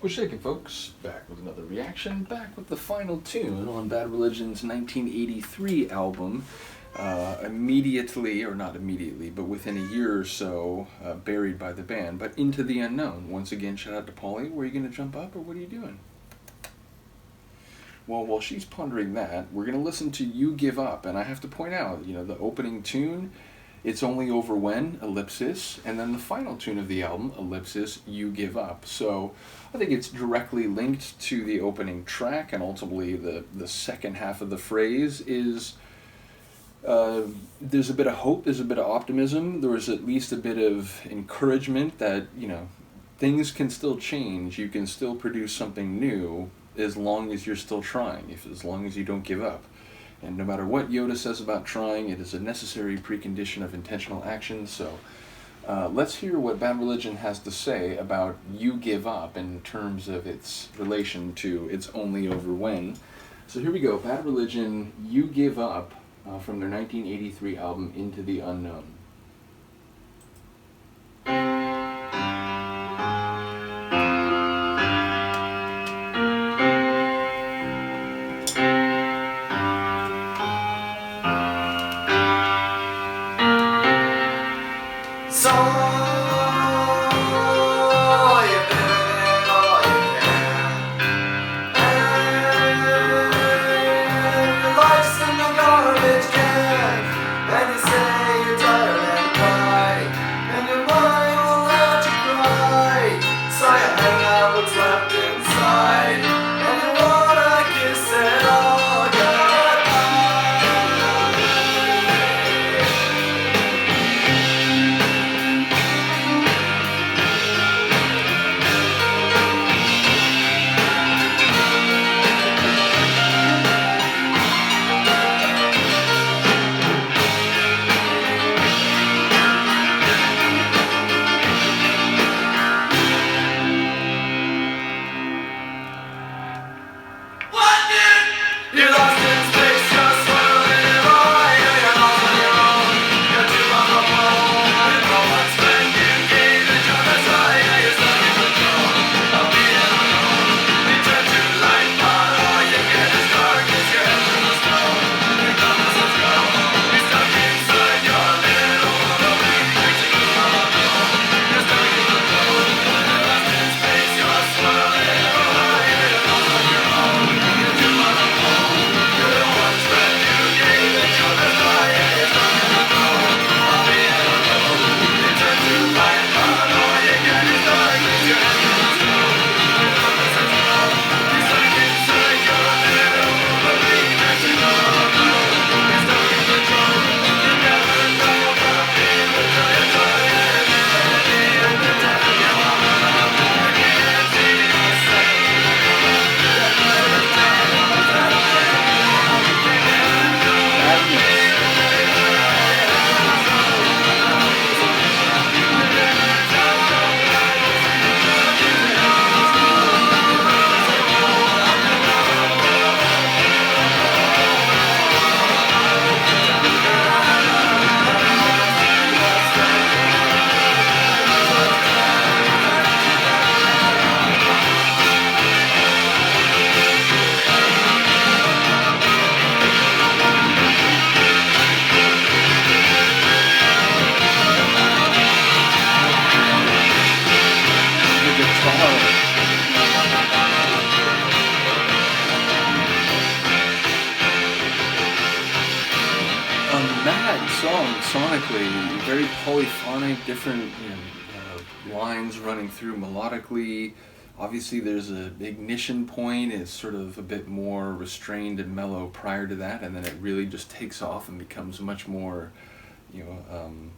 We're shaking, folks. Back with another reaction. Back with the final tune on Bad Religion's 1983 album. Immediately, or not immediately, but within a year or so, buried by the band. But Into the Unknown. Once again, shout out to Polly. Were you going to jump up, or what are you doing? Well, while she's pondering that, we're going to listen to You Give Up. And I have to point out, the opening tune, It's Only Over When, ellipsis, and then the final tune of the album, ellipsis, You Give Up. So I think it's directly linked to the opening track, and ultimately the second half of the phrase is, there's a bit of hope, there's a bit of optimism, there's at least a bit of encouragement that, things can still change, you can still produce something new as long as you're still trying, as long as you don't give up. And no matter what Yoda says about trying, it is a necessary precondition of intentional action. So let's hear what Bad Religion has to say about You Give Up in terms of its relation to It's Only Over When. So here we go, Bad Religion, You Give Up, from their 1983 album Into the Unknown. Sonically, very polyphonic, different lines running through melodically. Obviously there's a ignition point, it's sort of a bit more restrained and mellow prior to that, and then it really just takes off and becomes much more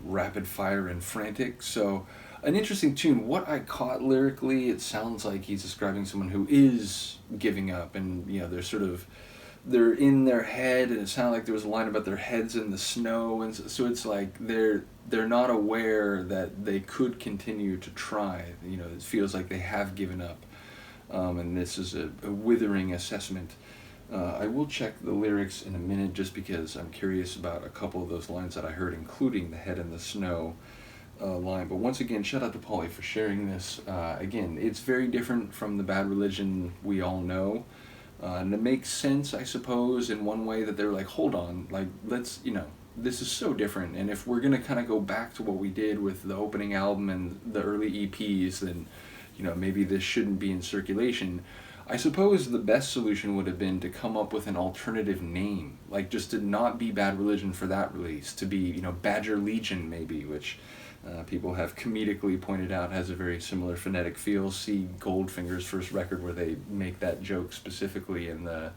rapid fire and frantic. So an interesting tune. What I caught lyrically, it sounds like he's describing someone who is giving up, and they're in their head, and it sounded like there was a line about their heads in the snow, and so it's like they're not aware that they could continue to try. It feels like they have given up, and this is a withering assessment. I will check the lyrics in a minute just because I'm curious about a couple of those lines that I heard, including the head in the snow. line. But once again, shout out to Polly for sharing this. Again, it's very different from the Bad Religion we all know. And it makes sense, I suppose, in one way that they're like, hold on, like, let's, this is so different. And if we're going to kind of go back to what we did with the opening album and the early EPs, then, maybe this shouldn't be in circulation. I suppose the best solution would have been to come up with an alternative name, like just to not be Bad Religion for that release, to be, Badger Legion maybe, which people have comedically pointed out has a very similar phonetic feel. See Goldfinger's first record where they make that joke specifically in a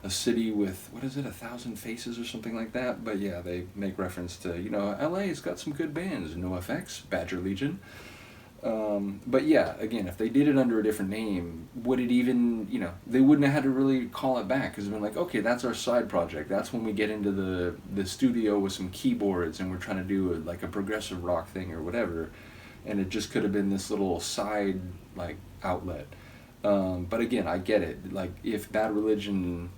city with, 1,000 faces or something like that. But yeah, they make reference to, LA's got some good bands, NoFX, Badger Legion. But yeah, again, if they did it under a different name, would it even, they wouldn't have had to really call it back, because it's been like, okay, that's our side project. That's when we get into the studio with some keyboards and we're trying to do a progressive rock thing or whatever. And it just could have been this little side, outlet. But again, I get it. Like, if Bad Religion,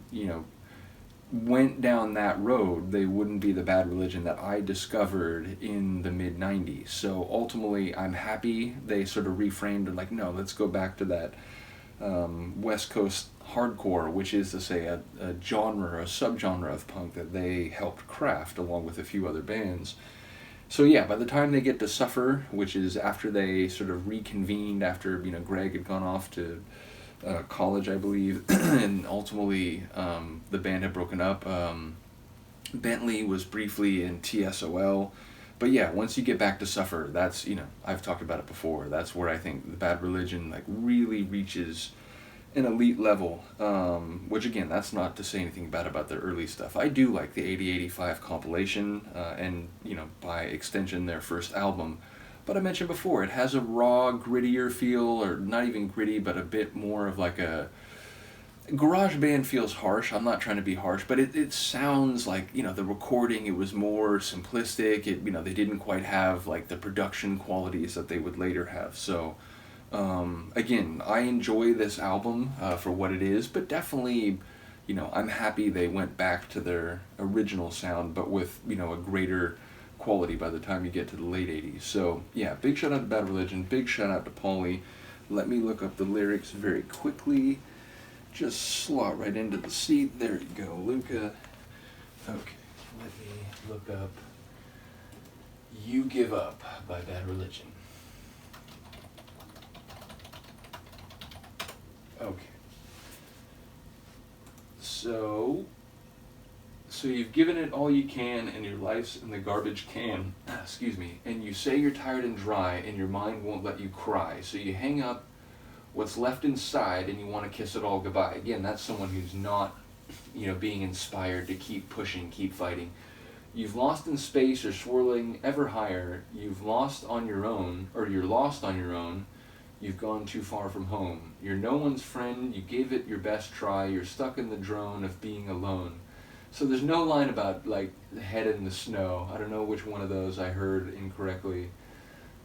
went down that road, they wouldn't be the Bad Religion that I discovered in the mid-90s. So ultimately, I'm happy they sort of reframed and like, no, let's go back to that West Coast hardcore, which is to say a genre, a subgenre of punk that they helped craft along with a few other bands. So yeah, by the time they get to Suffer, which is after they sort of reconvened after, Greg had gone off to college, I believe, and ultimately the band had broken up. Bentley was briefly in TSOL, but yeah, once you get back to Suffer, that's, I've talked about it before, that's where I think the Bad Religion really reaches an elite level, which again, that's not to say anything bad about their early stuff. I do like the 80-85 compilation, and by extension their first album. But I mentioned before, it has a raw, grittier feel, or not even gritty, but a bit more of like a... Garage band feels harsh. I'm not trying to be harsh, but it sounds like, the recording, it was more simplistic. They didn't quite have the production qualities that they would later have. So, again, I enjoy this album for what it is, but definitely, I'm happy they went back to their original sound, but with, a greater quality by the time you get to the late 80s. So yeah, big shout out to Bad Religion, big shout out to Pauly. Let me look up the lyrics very quickly. Just slot right into the seat. There you go, Luca. Okay, let me look up You Give Up by Bad Religion. Okay. So you've given it all you can and your life's in the garbage can, and you say you're tired and dry and your mind won't let you cry. So you hang up what's left inside and you want to kiss it all goodbye. Again, that's someone who's not, being inspired to keep pushing, keep fighting. You've lost in space or swirling ever higher. You've lost on your own, or you're lost on your own. You've gone too far from home. You're no one's friend. You gave it your best try. You're stuck in the drone of being alone. So there's no line about, the head in the snow. I don't know which one of those I heard incorrectly.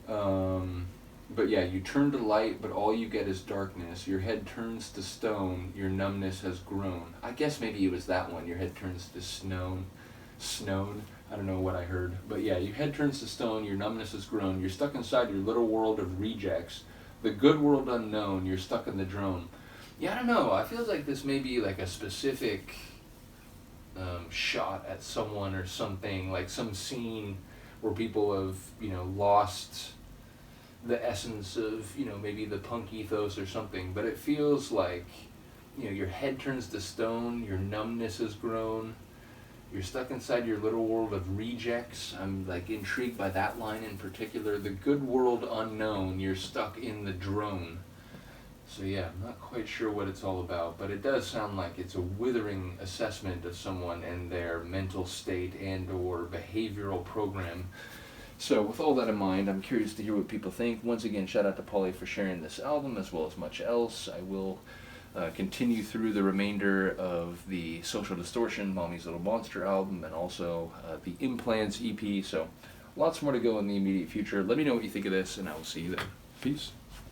But yeah, you turn to light, but all you get is darkness. Your head turns to stone. Your numbness has grown. I guess maybe it was that one. Your head turns to snowed. I don't know what I heard. But yeah, your head turns to stone. Your numbness has grown. You're stuck inside your little world of rejects. The good world unknown. You're stuck in the drone. Yeah, I don't know. I feel like this may be a specific... shot at someone or something, like some scene where people have, lost the essence of, maybe the punk ethos or something, but it feels like, your head turns to stone, your numbness has grown, you're stuck inside your little world of rejects. I'm intrigued by that line in particular. The good world unknown, you're stuck in the drone. So yeah, I'm not quite sure what it's all about, but it does sound like it's a withering assessment of someone and their mental state and or behavioral program. So with all that in mind, I'm curious to hear what people think. Once again, shout out to Pauly for sharing this album as well as much else. I will continue through the remainder of the Social Distortion, Mommy's Little Monster album, and also the Implants EP. So lots more to go in the immediate future. Let me know what you think of this, and I will see you then. Peace.